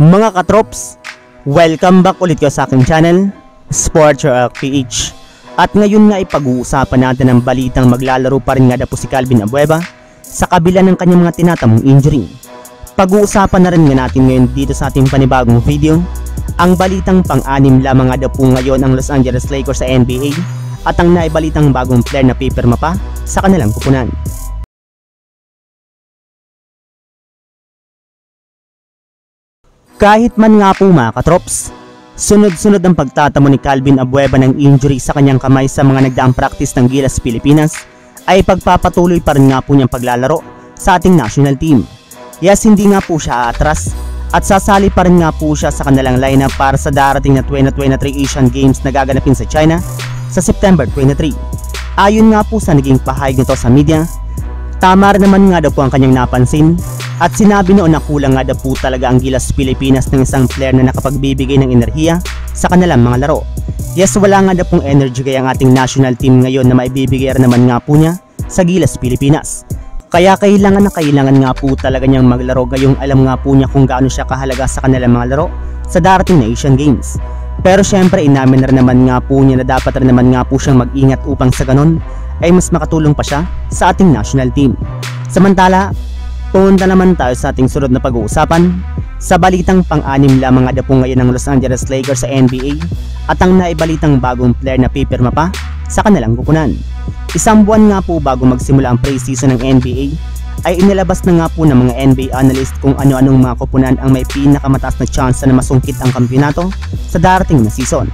Mga katrops, welcome back ulit kayo sa aking channel, Sports React PH. At ngayon nga ipag-uusapan natin ang balitang maglalaro pa rin nga daw po si Calvin Abueva sa kabila ng kanyang mga tinatamong injury. Pag-uusapan na rin nga natin ngayon dito sa ating panibagong video, ang balitang pang-anim lamang nga daw po ngayon ang Los Angeles Lakers sa NBA at ang naibalitang bagong player na pipirma pa sa kanilang kupunan. Kahit man nga po mga katrops, sunod-sunod ang pagtatamo ni Calvin Abueva ng injury sa kanyang kamay sa mga nagdaang practice ng Gilas Pilipinas, ay pagpapatuloy pa rin nga po niyang paglalaro sa ating national team. Yes, hindi nga po siya aatras at sasali pa rin nga po siya sa kanilang lineup para sa darating na 2023 Asian Games na gaganapin sa China sa September 23. Ayon nga po sa naging pahayag nito sa media, tama rin naman nga daw po ang kanyang napansin at sinabi noon na kulang nga daw po talaga ang Gilas Pilipinas ng isang player na nakapagbibigay ng enerhiya sa kanilang mga laro. Yes, wala nga daw pong energy kaya ang ating national team ngayon na maibibigay rin naman nga po niya sa Gilas Pilipinas. Kaya kailangan nga po talaga niyang maglaro ngayong alam nga po niya kung gaano siya kahalaga sa kanilang mga laro sa darating na Asian Games. Pero syempre inamin rin naman nga po niya na dapat rin naman nga po siyang mag-ingat upang sa ganon ay mas makatulong pa siya sa ating national team. Samantala, punta naman tayo sa ating sunod na pag-uusapan sa balitang pang-anim lamang nga po ngayon ng Los Angeles Lakers sa NBA at ang naibalitang bagong player na pipirma pa sa kanilang kupunan. Isang buwan nga po bago magsimula ang pre-season ng NBA ay inilabas na nga po ng mga NBA analyst kung ano-anong mga kupunan ang may pinakamataas na chance na masungkit ang kampiyonato sa darating na season.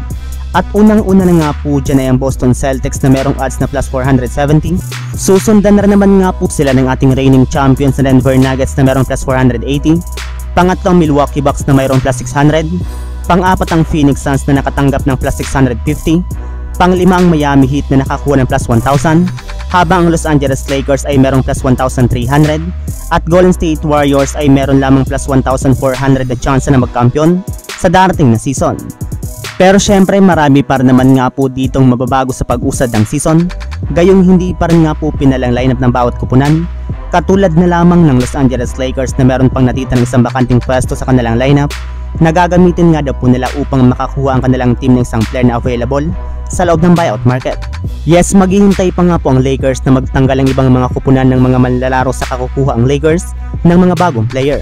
At unang-una na nga po dyan ay ang Boston Celtics na merong odds na plus 470. Susundan na rin naman nga po sila ng ating reigning champions na Denver Nuggets na merong plus 480. Pangatlong Milwaukee Bucks na mayroong plus 600. Pang-apat ang Phoenix Suns na nakatanggap ng plus 650. Pang-lima ang Miami Heat na nakakuha ng plus 1,000. Habang ang Los Angeles Lakers ay merong plus 1,300. At Golden State Warriors ay meron lamang plus 1,400 na chance na magkampiyon sa darating na season. Pero syempre marami pa rin naman nga po ditong mababago sa pag-usad ng season, gayong hindi pa rin nga po pinalang lineup ng bawat kupunan, katulad na lamang ng Los Angeles Lakers na meron pang natitirang isang bakanting pwesto sa kanilang lineup na gagamitin nga daw po nila upang makakuha ang kanilang team ng isang player na available sa loob ng buyout market. Yes, maghihintay pa nga po ang Lakers na magtanggal ang ibang mga kupunan ng mga manlalaro sa kakukuha ang Lakers ng mga bagong player.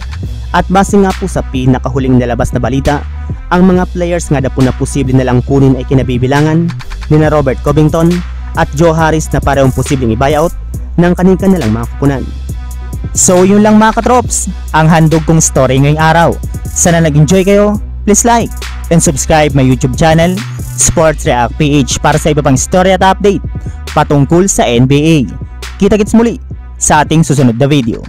At base nga po sa pinakahuling nilabas na balita, ang mga players nga daw po na posible nalang kunin ay kinabibilangan ni na Robert Covington at Joe Harris na parehong posibleng i-buyout ng kanilang mga kupunan. So yun lang mga katrops, ang handog kong story ngayong araw. Sana nag-enjoy kayo, please like and subscribe my YouTube channel, Sports React PH, para sa iba pang story at update patungkol sa NBA. Kita-kits muli sa ating susunod na video.